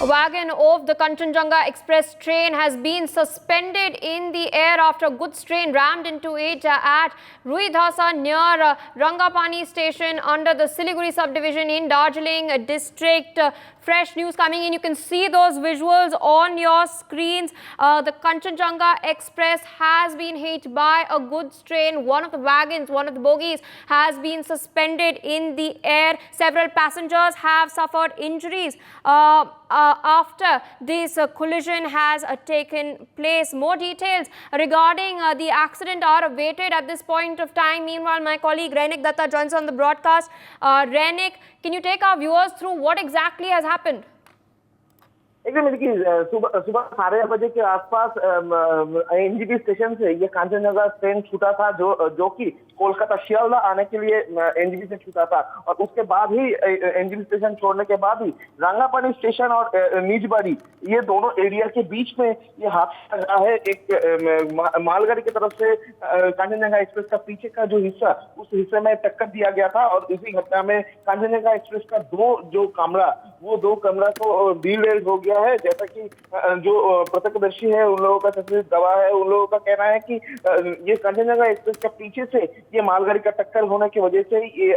A wagon of the Kanchenjunga Express train has been suspended in the air after goods train rammed into it at Ruidhasa near Rangapani station under the Siliguri subdivision in Darjeeling district. Fresh news coming in. You can see those visuals on your screens. The Kanchenjunga Express has been hit by a goods train. One of the wagons, one of the bogies has been suspended in the air. Several passengers have suffered injuries after this collision has taken place. More details regarding the accident are awaited at this point of time. Meanwhile, my colleague Rainik Datta joins on the broadcast. Rainik, can you take our viewers through what exactly has happened? एकदम देखिए सुबह 8:30 बजे के आसपास NGP station से ये Kanchenjunga train छूटा था जो कि कोलकाता शियालदा आने के लिए एनजीपी से छूटा था और उसके बाद ही एनजीपी स्टेशन छोड़ने के बाद ही रंगापानी स्टेशन और निजबाड़ी ये दोनों एरिया के बीच में ये हादसा लगा है। एक मालगाड़ी की तरफ से कांचनजंगा एक्सप्रेस का पीछे का जो हिस्सा उस हिस्से में टक्कर दिया गया था और इसी घटना में कांचनजंगा एक्सप्रेस का दो कमरा को डीरेल हो गया है। जैसा कि जो प्रत्यक्षदर्शी है उन लोगों का तस्वीर गवाह है, उन लोगों का कहना है कि ये कांचनजंगा एक्सप्रेस का पीछे से ये मालगाड़ी का टक्कर होने की वजह से ये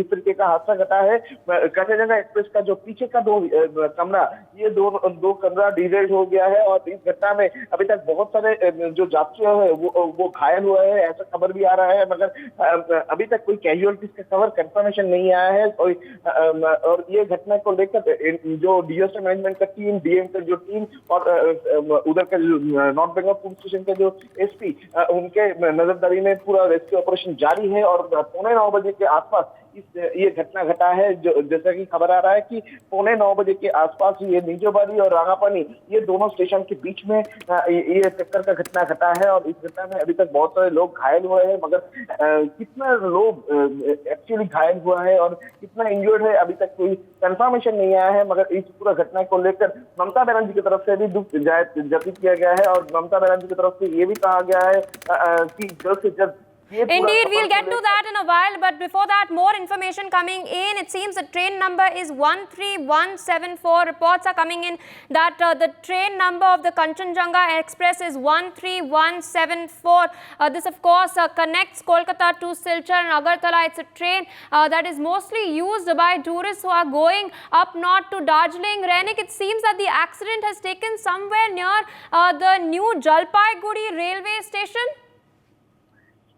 इस तरीके का हादसा घटा है। कांचनजंगा एक्सप्रेस का जो पीछे का कमरा ये दो कमरा डीरेल हो गया है और इस घटना में अभी तक बहुत सारे जो यात्री है वो घायल हुए हैं, ऐसा खबर भी आ रहा है, मगर अभी तक कोई कैजुअलिटीज का खबर कंफर्मेशन नहीं आया है। और ये घटना को लेकर जो डीएसए मैनेजमेंट का टीम, डीएम का जो टीम और उधर का जो नॉर्थ बंगाल पुलिस स्टेशन के जो एसपी उनके नजरदारी में पूरा रेस्क्यू ऑपरेशन जारी है और 9:15 बजे के आसपास ये घटना घटा है। जो जैसा कि खबर आ रहा है कि 9:15 बजे के आसपास ये निजोबाड़ी और रागापानी ये दोनों स्टेशन के बीच में ये टक्कर का घटना घटा है और इस घटना में अभी तक बहुत सारे लोग घायल हुए हैं, मगर कितना लोग एक्चुअली घायल हुआ है और कितना इंजर्ड है अभी तक कोई कंफर्मेशन नहीं आया है। मगर इस पूरा घटना को लेकर ममता बनर्जी की तरफ से भी दुख जाहिर किया गया है और ममता बनर्जी की तरफ से ये भी कहा गया है कि जल्द से जल्द Indeed, we'll get to that in a while, but before that, more information coming in. It seems the train number is 13174. Reports are coming in that the train number of the Kanchenjunga Express is 13174. This, of course, connects Kolkata to Silchar and Agartala. It's a train that is mostly used by tourists who are going up north to Darjeeling. Rainik, it seems that the accident has taken somewhere near the new Jalpaiguri railway station.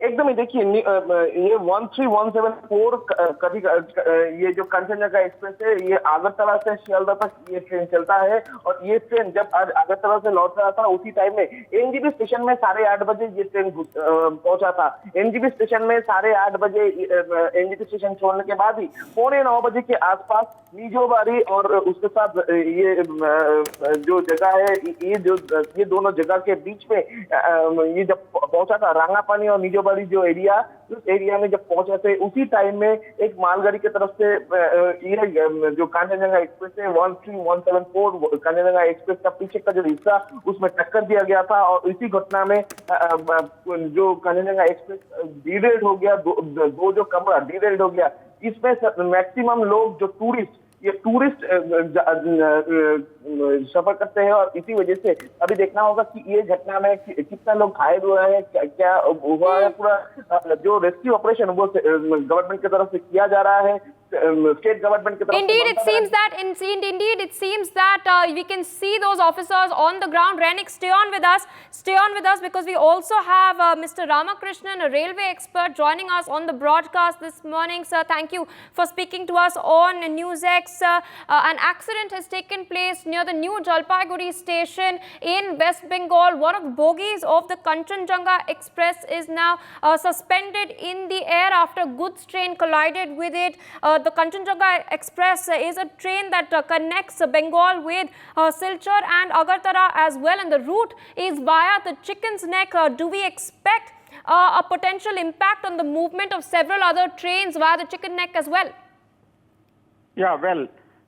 एकदम ही देखिए ये 13174 कभी ये जो Kanchenjunga express है ये आगरतला से शियालदा तक ये ट्रेन चलता है और ये ट्रेन जब आगरतला से लौट रहा था उसी टाइम में एनजीबी स्टेशन में 8:30 बजे ये ट्रेन पहुंचा था। एनजीबी स्टेशन में 8:30 बजे एनजीबी स्टेशन छोड़ने के बाद ही 9:15 बजे के आसपास निजोबाड़ी और उसके साथ ये जो जगह है ये दोनों जगह के बीच में ये जब पहुंचा था रांगापानी और निजोबाड़ी जो एरिया उस एरिया में जब पहुंचे थे उसी टाइम में एक मालगाड़ी की तरफ से ये जो कांचनजंगा एक्सप्रेस है 13174 कांचनजंगा एक्सप्रेस का पीछे का जो हिस्सा उसमें टक्कर दिया गया था और इसी घटना में जो कांचनजंगा एक्सप्रेस डीरेल्ड हो गया, दो जो कमरा डीरेल्ड हो गया। इसमें मैक्सिमम लोग जो टूरिस्ट सफर करते हैं और इसी वजह से अभी देखना होगा कि ये घटना में कितना लोग घायल हुआ है, क्या हुआ है। पूरा जो रेस्क्यू ऑपरेशन वो गवर्नमेंट की तरफ से किया जा रहा है, स्टेट गवर्नमेंट की तरफ से। Indeed, it seems that we can see those officers on the ground. Rainik, stay on with us because we also have Mr. Ramakrishnan, a railway expert, joining us on the broadcast this morning. Sir, thank you for speaking to us on NewsX. An accident has taken place near the new Jalpaiguri station in West Bengal. One of the bogies of the Kanchenjunga Express is now suspended in the air after goods train collided with it. The Kanchenjunga Express is a train that connects Bengal with Silchar and Agartala as well, and the route is via the Chicken's Neck. Do we expect a potential impact on the movement of several other trains via the Chicken Neck as well? Yeah, well,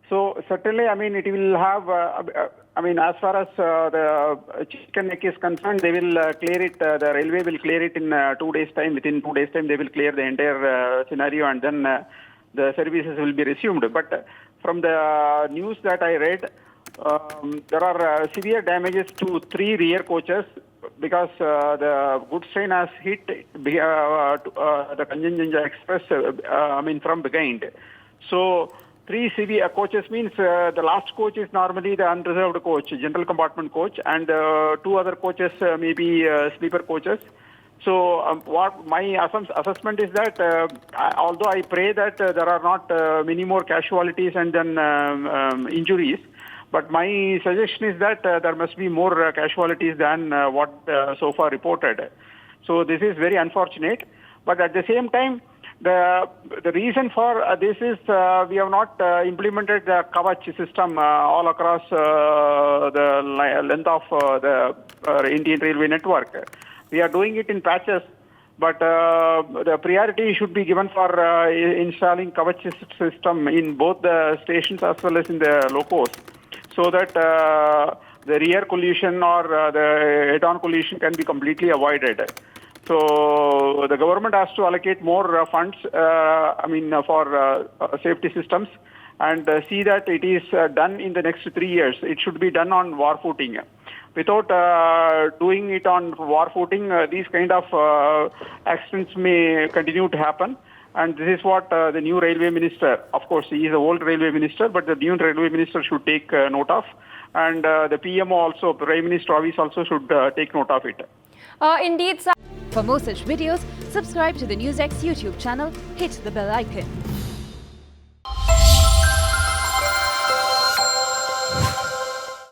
so certainly, I mean, it will have, as far as the Chicken Neck is concerned, they will clear it, the railway will clear it in 2 days' time. Within 2 days' time, they will clear the entire scenario and then the services will be resumed. But from the news that I read, there are severe damages to 3 rear coaches because the goods train has hit the Kanchenjunga Express, from behind. So 3 severe coaches means the last coach is normally the unreserved coach, general compartment coach, and 2 other coaches may be sleeper coaches. So what my assessment is that although I pray that there are not many more casualties and then injuries, but my suggestion is that there must be more casualties than what so far reported. So this is very unfortunate. But at the same time, the reason for this is we have not implemented the Kavach system all across the length of the Indian Railway network. We are doing it in patches, but the priority should be given for installing Kavach system in both the stations as well as in the locos, so that the rear collision or the head-on collision can be completely avoided. So the government has to allocate more funds, for safety systems, and see that it is done in the next 3 years. It should be done on war footing. Without doing it on war footing, these kind of accidents may continue to happen. And this is what the new railway minister, of course, he is the old railway minister, but the new railway minister should take note of. And the PMO also, Prime Minister Office also should take note of it. Indeed, sir. For more such videos, subscribe to the NewsX YouTube channel, hit the bell icon.